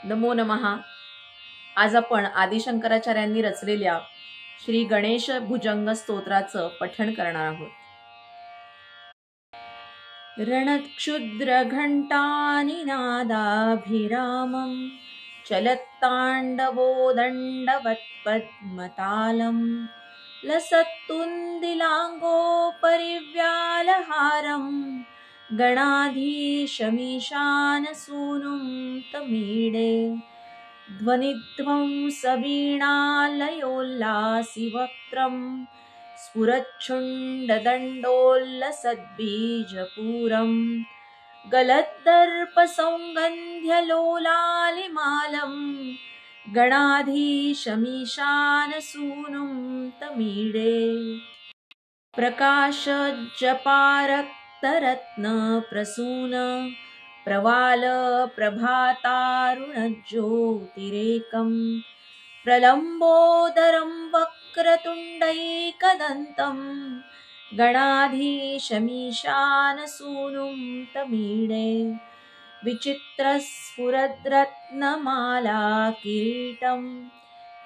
नमो नमः। आज आपण आदिशंकराचार्यांनी रचलेल्या श्री गणेश भुजंग स्तोत्राचं पठण करणार आहोत। रणक्षुद्र घंटानिनादाभिरामं चलत्ताण्डवोदण्डवत्पद्मतालं लसत्तुन्दिलाङ्गोपरिव्यालहारं गणाधीशमीशानसूनुं तमीडे ध्वनिध्वंसवीणालयोल्लासिवक्त्रं स्फुरच्छुण्डदण्डोल्लसद्बीजपूरं गलद्दर्पसौगन्ध्यलोलालिमालं गणाधीशमीशानसूनुं तमीडे प्रकाशजपारक्तरत्नप्रसून प्रवाल प्रभातारुणज्योतिरेकं प्रलम्बोदरं वक्रतुण्डैकदन्तं गणाधीशमीशानसूनुं तमीडे विचित्रस्फुरद्रत्नमाला किरीटं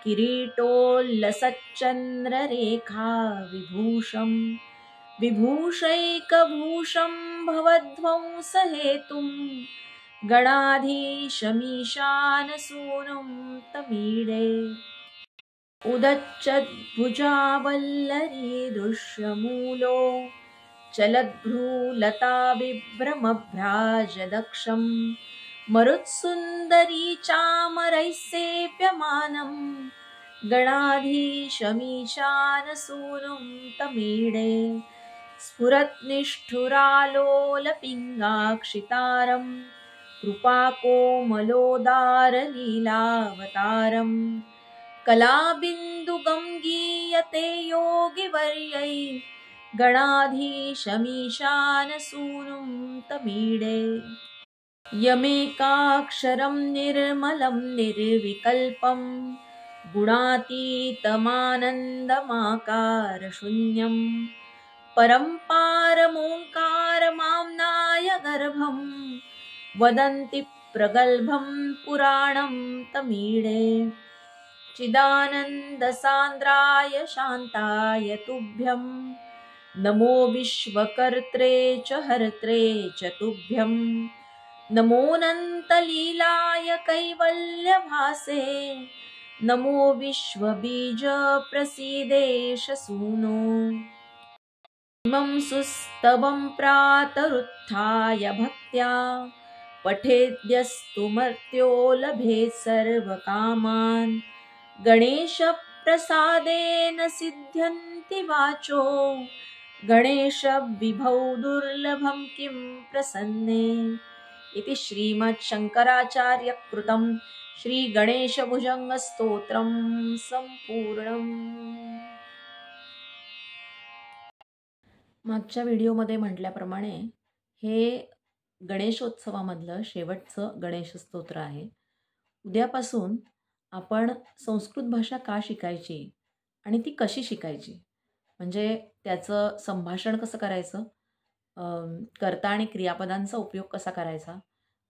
किरीटोल्लसच्चन्द्ररेखा विभूषं विभूषैकभूषं भवध्वंसहेतुं गणाधीशमीशानसूनुं तमीडे उदच्चद्भुजावल्लरी दृश्यमूलो चलद्भ्रूलताबिभ्रमभ्राजदक्षं मरुत्सुन्दरी चामरैः सेव्यमानं गणाधीशमीशानसूनुं तमीडे स्फुरत्निष्ठुरालोलपिङ्गाक्षितारं कृपाकोमलोदारलीलावतारं कलाबिन्दुगं गीयते योगिवर्यै गणाधीशमीशानसूनुं तमीडे यमेकाक्षरं निर्मलं निर्विकल्पं गुणातीतमानन्दमाकारशून्यं परं पारमोङ्कारमाम्नाय गर्भं वदन्ति प्रगल्भं पुराणं तमीडे चिदानन्दसान्द्राय शान्ताय तुभ्यं नमो विश्वकर्त्रे च हर्त्रे च तुभ्यं नमोऽनन्तलीलाय कैवल्यभासे नमो विश्वबीजप्रसीदेशसूनो इमं सुस्तवं प्रातरुत्थाय भक्त्या पठेद्यस्तु मर्त्यो लभेत् सर्वकामान् गणेशप्रसादेन सिद्ध्यन्ति वाचो गणेशविभौ दुर्लभं किं प्रसन्ने इति श्रीमच्छंकराचार्यकृतं श्री गणेशभुजंग स्तोत्रं संपूर्णम्। मागच्या व्हिडिओमध्ये म्हटल्याप्रमाणे हे गणेशोत्सवामधलं शेवटचं गणेश स्तोत्र आहे। उद्यापासून आपण संस्कृत भाषा का शिकायची आणि ती कशी शिकायची, म्हणजे त्याचं संभाषण कसं करायचं, कर्ता आणि क्रियापदांचा उपयोग कसा करायचा,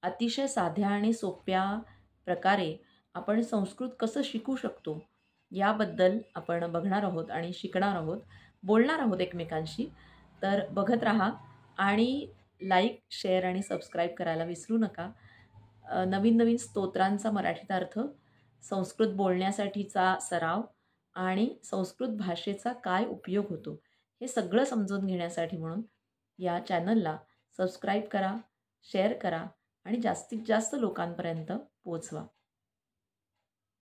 अतिशय साध्या आणि सोप्या प्रकारे आपण संस्कृत कसं शिकू शकतो याबद्दल आपण बघणार आहोत आणि शिकणार आहोत, बोलणार आहोत एकमेकांशी। तर बघत राहा आणि लाईक, शेअर आणि सबस्क्राईब करायला विसरू नका। नवीन नवीन स्तोत्रांचा मराठीत अर्थ, संस्कृत बोलण्यासाठीचा सराव आणि संस्कृत भाषेचा काय उपयोग होतो हे सगळं समजून घेण्यासाठी म्हणून या चॅनलला सबस्क्राईब करा, शेअर करा आणि जास्तीत जास्त लोकांपर्यंत पोहोचवा।